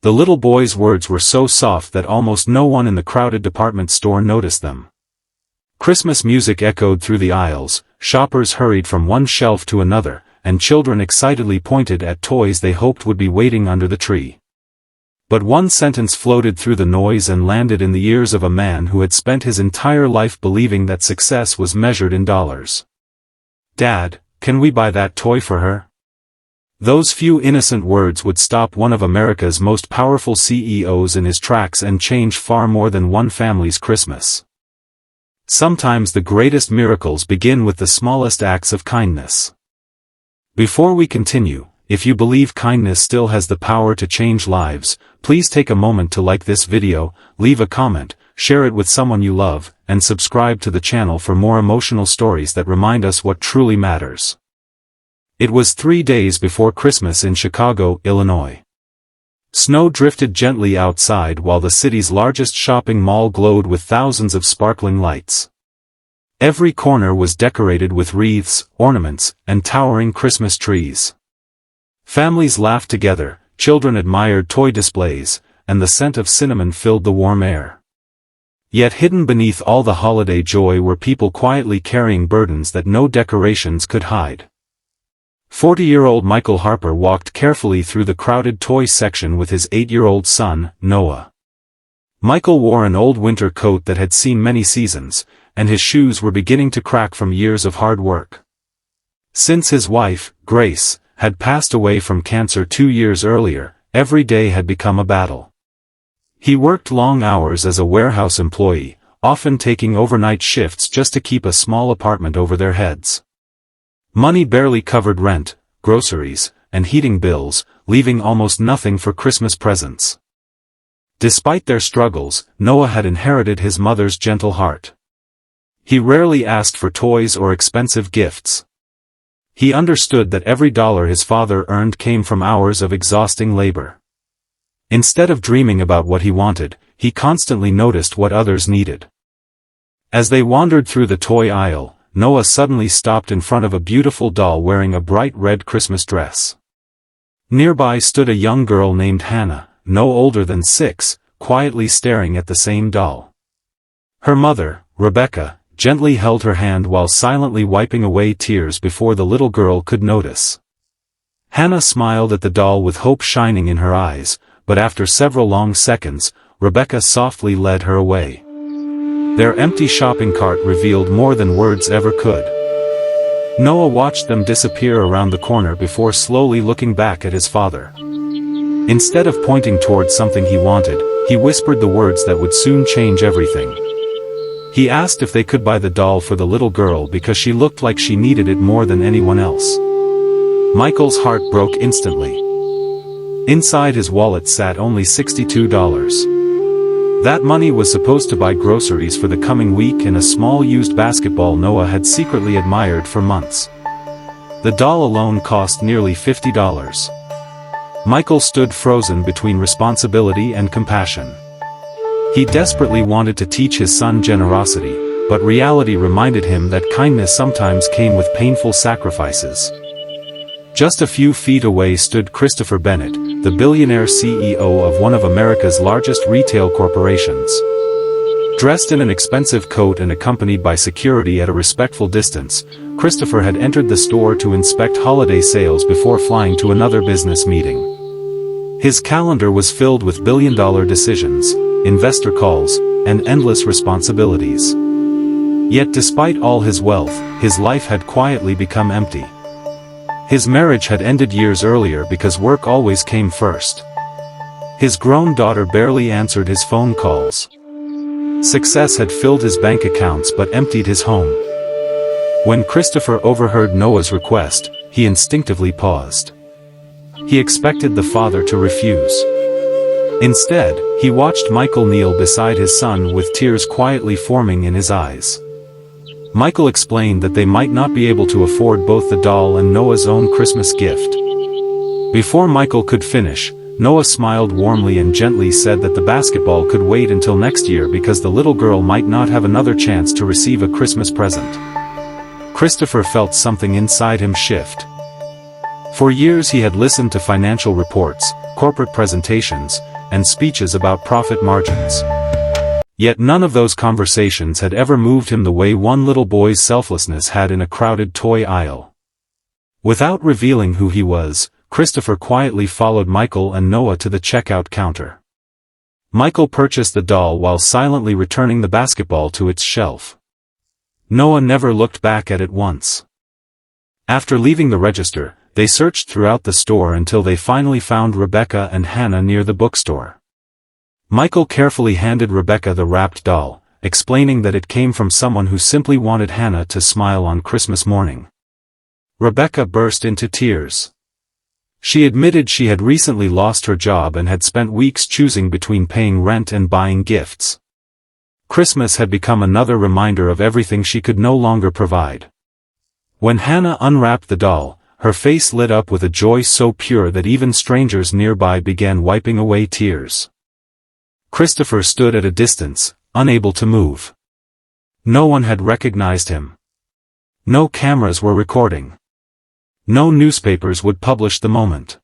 The little boy's words were so soft that almost no one in the crowded department store noticed them. Christmas music echoed through the aisles, shoppers hurried from one shelf to another, and children excitedly pointed at toys they hoped would be waiting under the tree. But one sentence floated through the noise and landed in the ears of a man who had spent his entire life believing that success was measured in dollars. "Dad, can we buy that toy for her?" Those few innocent words would stop one of America's most powerful CEOs in his tracks and change far more than one family's Christmas. Sometimes the greatest miracles begin with the smallest acts of kindness. Before we continue, if you believe kindness still has the power to change lives, please take a moment to like this video, leave a comment, share it with someone you love, and subscribe to the channel for more emotional stories that remind us what truly matters. It was 3 days before Christmas in Chicago, Illinois. Snow drifted gently outside while the city's largest shopping mall glowed with thousands of sparkling lights. Every corner was decorated with wreaths, ornaments, and towering Christmas trees. Families laughed together, children admired toy displays, and the scent of cinnamon filled the warm air. Yet hidden beneath all the holiday joy were people quietly carrying burdens that no decorations could hide. 40-year-old Michael Harper walked carefully through the crowded toy section with his 8-year-old son, Noah. Michael wore an old winter coat that had seen many seasons, and his shoes were beginning to crack from years of hard work. Since his wife, Grace, had passed away from cancer 2 years earlier, every day had become a battle. He worked long hours as a warehouse employee, often taking overnight shifts just to keep a small apartment over their heads. Money barely covered rent, groceries, and heating bills, leaving almost nothing for Christmas presents. Despite their struggles, Noah had inherited his mother's gentle heart. He rarely asked for toys or expensive gifts. He understood that every dollar his father earned came from hours of exhausting labor. Instead of dreaming about what he wanted, he constantly noticed what others needed. As they wandered through the toy aisle, Noah suddenly stopped in front of a beautiful doll wearing a bright red Christmas dress. Nearby stood a young girl named Hannah, no older than 6, quietly staring at the same doll. Her mother, Rebecca, gently held her hand while silently wiping away tears before the little girl could notice. Hannah smiled at the doll with hope shining in her eyes, but after several long seconds, Rebecca softly led her away. Their empty shopping cart revealed more than words ever could. Noah watched them disappear around the corner before slowly looking back at his father. Instead of pointing towards something he wanted, he whispered the words that would soon change everything. He asked if they could buy the doll for the little girl because she looked like she needed it more than anyone else. Michael's heart broke instantly. Inside his wallet sat only $62. That money was supposed to buy groceries for the coming week and a small used basketball Noah had secretly admired for months. The doll alone cost nearly $50. Michael stood frozen between responsibility and compassion. He desperately wanted to teach his son generosity, but reality reminded him that kindness sometimes came with painful sacrifices. Just a few feet away stood Christopher Bennett, the billionaire CEO of one of America's largest retail corporations. Dressed in an expensive coat and accompanied by security at a respectful distance, Christopher had entered the store to inspect holiday sales before flying to another business meeting. His calendar was filled with billion-dollar decisions, investor calls, and endless responsibilities. Yet despite all his wealth, his life had quietly become empty. His marriage had ended years earlier because work always came first. His grown daughter barely answered his phone calls. Success had filled his bank accounts but emptied his home. When Christopher overheard Noah's request, he instinctively paused. He expected the father to refuse. Instead, he watched Michael kneel beside his son with tears quietly forming in his eyes. Michael explained that they might not be able to afford both the doll and Noah's own Christmas gift. Before Michael could finish, Noah smiled warmly and gently said that the basketball could wait until next year because the little girl might not have another chance to receive a Christmas present. Christopher felt something inside him shift. For years he had listened to financial reports, corporate presentations, and speeches about profit margins. Yet none of those conversations had ever moved him the way one little boy's selflessness had in a crowded toy aisle. Without revealing who he was, Christopher quietly followed Michael and Noah to the checkout counter. Michael purchased the doll while silently returning the basketball to its shelf. Noah never looked back at it once. After leaving the register, they searched throughout the store until they finally found Rebecca and Hannah near the bookstore. Michael carefully handed Rebecca the wrapped doll, explaining that it came from someone who simply wanted Hannah to smile on Christmas morning. Rebecca burst into tears. She admitted she had recently lost her job and had spent weeks choosing between paying rent and buying gifts. Christmas had become another reminder of everything she could no longer provide. When Hannah unwrapped the doll, her face lit up with a joy so pure that even strangers nearby began wiping away tears. Christopher stood at a distance, unable to move. No one had recognized him. No cameras were recording. No newspapers would publish the moment.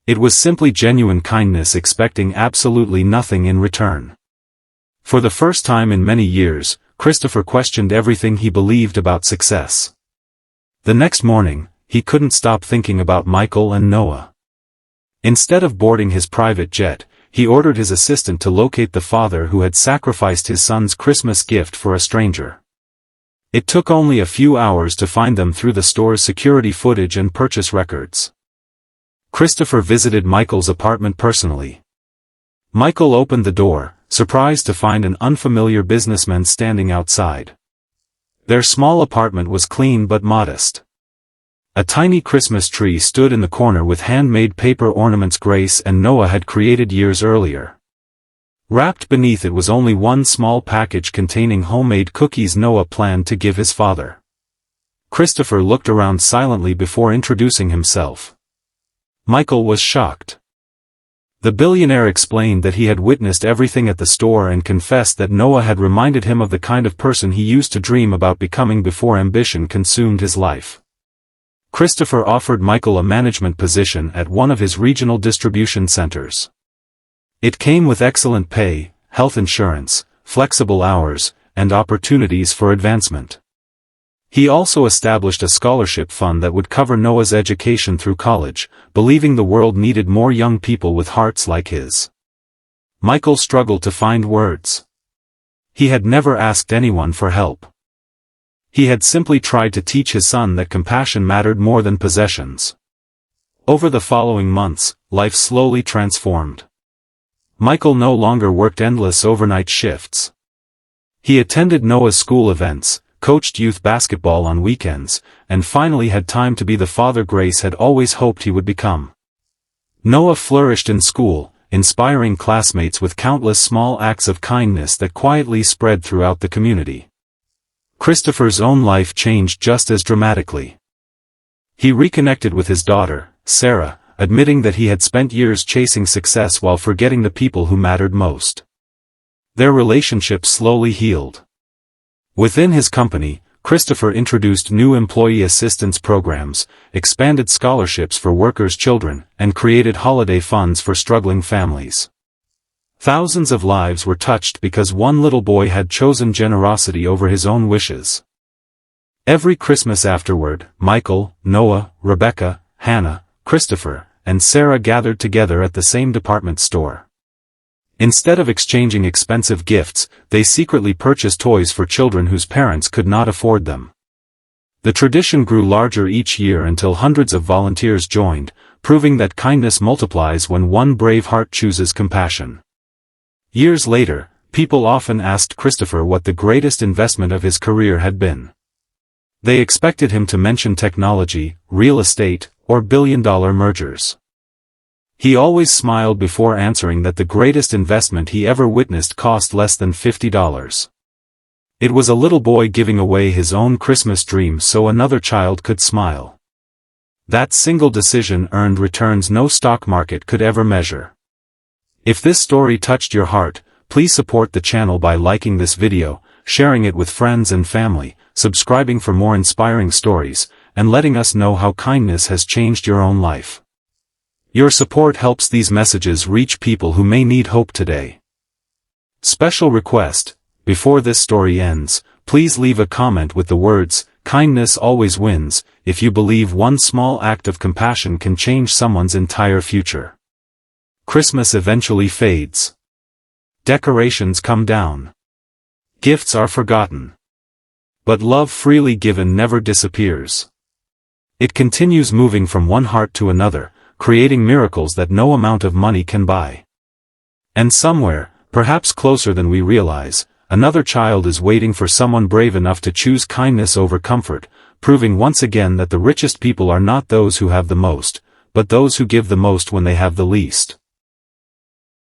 It was simply genuine kindness expecting absolutely nothing in return. For the first time in many years, Christopher questioned everything he believed about success. The next morning, he couldn't stop thinking about Michael and Noah. Instead of boarding his private jet, he ordered his assistant to locate the father who had sacrificed his son's Christmas gift for a stranger. It took only a few hours to find them through the store's security footage and purchase records. Christopher visited Michael's apartment personally. Michael opened the door, surprised to find an unfamiliar businessman standing outside. Their small apartment was clean but modest. A tiny Christmas tree stood in the corner with handmade paper ornaments Grace and Noah had created years earlier. Wrapped beneath it was only one small package containing homemade cookies Noah planned to give his father. Christopher looked around silently before introducing himself. Michael was shocked. The billionaire explained that he had witnessed everything at the store and confessed that Noah had reminded him of the kind of person he used to dream about becoming before ambition consumed his life. Christopher offered Michael a management position at one of his regional distribution centers. It came with excellent pay, health insurance, flexible hours, and opportunities for advancement. He also established a scholarship fund that would cover Noah's education through college, believing the world needed more young people with hearts like his. Michael struggled to find words. He had never asked anyone for help. He had simply tried to teach his son that compassion mattered more than possessions. Over the following months, life slowly transformed. Michael no longer worked endless overnight shifts. He attended Noah's school events, coached youth basketball on weekends, and finally had time to be the father Grace had always hoped he would become. Noah flourished in school, inspiring classmates with countless small acts of kindness that quietly spread throughout the community. Christopher's own life changed just as dramatically. He reconnected with his daughter, Sarah, admitting that he had spent years chasing success while forgetting the people who mattered most. Their relationship slowly healed. Within his company, Christopher introduced new employee assistance programs, expanded scholarships for workers' children, and created holiday funds for struggling families. Thousands of lives were touched because one little boy had chosen generosity over his own wishes. Every Christmas afterward, Michael, Noah, Rebecca, Hannah, Christopher, and Sarah gathered together at the same department store. Instead of exchanging expensive gifts, they secretly purchased toys for children whose parents could not afford them. The tradition grew larger each year until hundreds of volunteers joined, proving that kindness multiplies when one brave heart chooses compassion. Years later, people often asked Christopher what the greatest investment of his career had been. They expected him to mention technology, real estate, or billion-dollar mergers. He always smiled before answering that the greatest investment he ever witnessed cost less than $50. It was a little boy giving away his own Christmas dream so another child could smile. That single decision earned returns no stock market could ever measure. If this story touched your heart, please support the channel by liking this video, sharing it with friends and family, subscribing for more inspiring stories, and letting us know how kindness has changed your own life. Your support helps these messages reach people who may need hope today. Special request: before this story ends, please leave a comment with the words, "Kindness always wins," if you believe one small act of compassion can change someone's entire future. Christmas eventually fades. Decorations come down. Gifts are forgotten. But love freely given never disappears. It continues moving from one heart to another, creating miracles that no amount of money can buy. And somewhere, perhaps closer than we realize, another child is waiting for someone brave enough to choose kindness over comfort, proving once again that the richest people are not those who have the most, but those who give the most when they have the least.